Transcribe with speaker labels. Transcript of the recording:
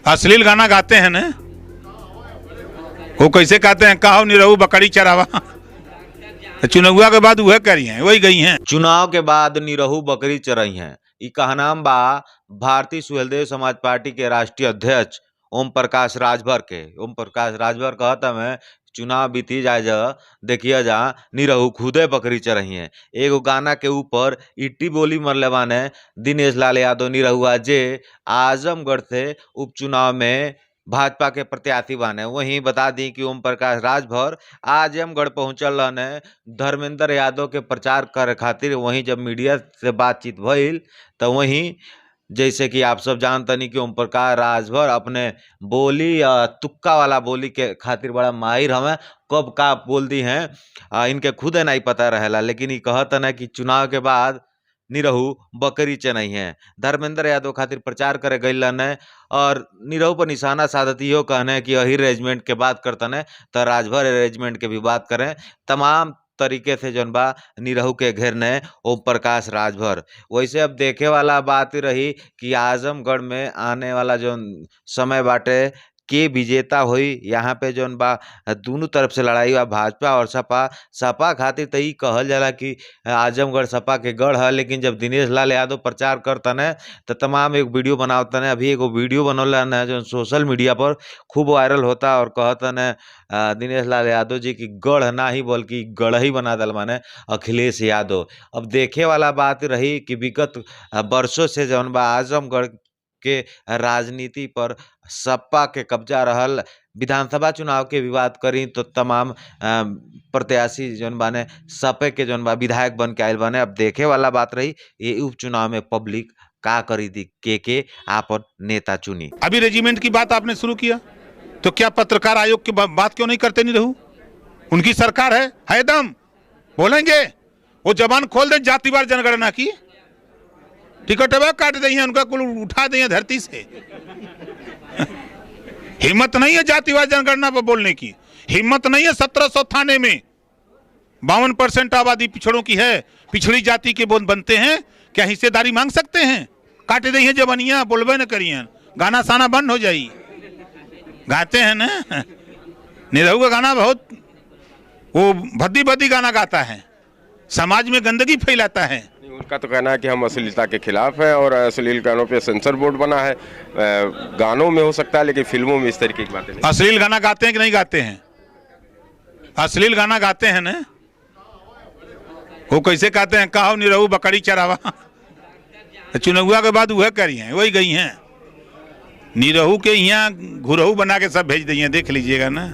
Speaker 1: अश्लील गाना गाते हैं ना, वो कैसे कहते हैं कहो निरहू बकरी चरावा। चुनाव के बाद वह करी हैं, वही गई हैं।
Speaker 2: चुनाव के बाद निरहू बकरी चरई हैं, ई कहनाम बा भारतीय सुहेलदेव समाज पार्टी के राष्ट्रीय अध्यक्ष ओम प्रकाश राजभर के। ओम प्रकाश राजभर कहता मैं चुनाव बीती जाए जा देखिए जा निरहू खुदे बकरी चरही हैं। एगो गाना के ऊपर इट्टी बोली मरले बाने दिनेश लाल यादव निरहुआ जे आजमगढ़ से उपचुनाव में भाजपा के प्रत्याशी बाने। वहीं बता दी कि ओम प्रकाश राजभर आजमगढ़ पहुंचल रहने धर्मेंद्र यादव के प्रचार करे खातिर। वहीं जब मीडिया से बातचीत भइल तो वहीं जैसे कि आप सब जानतनी कि ओम प्रकाश राजभर अपने बोली तुक्का वाला बोली के खातिर बड़ा माहिर हमें, कब का बोल दी हैं इनके खुद नहीं पता रहेला। लेकिन ये कहता ना कि चुनाव के बाद निरहू बकरी चनई है। धर्मेंद्र यादव खातिर प्रचार करे गई है और निरहू पर निशाना साधती हो कहने कि अहिर रेजिमेंट के बात करतन है तो राजभर रेजिमेंट के भी बात करें। तमाम तरीके से जौन बा निरहू के घेरने ओम प्रकाश राजभर। वैसे अब देखे वाला बात रही कि आजमगढ़ में आने वाला जो समय बाटे के विजेता हुई। यहाँ पे जौन बा दोनों तरफ से लड़ाई बा, भाजपा और सपा। सपा खातिर तो कहल जाला कि आजमगढ़ सपा के गढ़ है, लेकिन जब दिनेश लाल यादव प्रचार करतन है तो तमाम एक वीडियो बनावतन है। अभी एगो वीडियो बनौलन है जो सोशल मीडिया पर खूब वायरल होता और कहतन है दिनेश लाल यादव जी की गढ़ ना ही बल्कि गढ़ ही बना दल माने अखिलेश यादव। अब देखे वाला बात रही कि विगत वर्षों से जौन बा आजमगढ़ के राजनीति पर सपा के कब्जा रहल। विधानसभा चुनाव के विवाद करी तो तमाम प्रत्याशी जौन बाने सपे के जौन बा विधायक बन के आयल बने। अब देखे वाला बात रही ये उपचुनाव में पब्लिक का करी दी के आपन नेता चुनी।
Speaker 1: अभी रेजिमेंट की बात आपने शुरू किया तो क्या पत्रकार आयोग की बात क्यों नहीं करते निरहू? उनकी सरकार है दम, बोलेंगे वो जबान खोल दे जातिवार जनगणना की, टिकट काट दी है उनका, कुल उठा दी है धरती से। हिम्मत नहीं है जातिवार जनगणना पर बोलने की, हिम्मत नहीं है। 1700 थाने में 52% आबादी पिछड़ों की है, पिछड़ी जाति के बनते हैं, क्या हिस्सेदारी मांग सकते हैं? काट दी है जबनिया, बोलबे न करिए, गाना साना बंद हो जाई। गाते हैं ना निरहू का गाना, बहुत वो भद्दी भद्दी गाना गाता है, समाज में गंदगी फैलाता है।
Speaker 3: उनका तो कहना है कि हम अश्लीलता के खिलाफ हैं और अश्लील गानों पे सेंसर बोर्ड बना है। गानों में हो सकता है लेकिन फिल्मों में इस तरीके की बातें नहीं।
Speaker 1: अश्लील गाना गाते हैं कि नहीं गाते हैं? अश्लील गाना गाते हैं ना, वो कैसे कहते हैं कहो निरहू बकरी चरावा। चुनाव के बाद वह करी हैं, वही गई हैं। निरहू के यहाँ घुरहू बना के सब भेज दिए, देख लीजिएगा ना।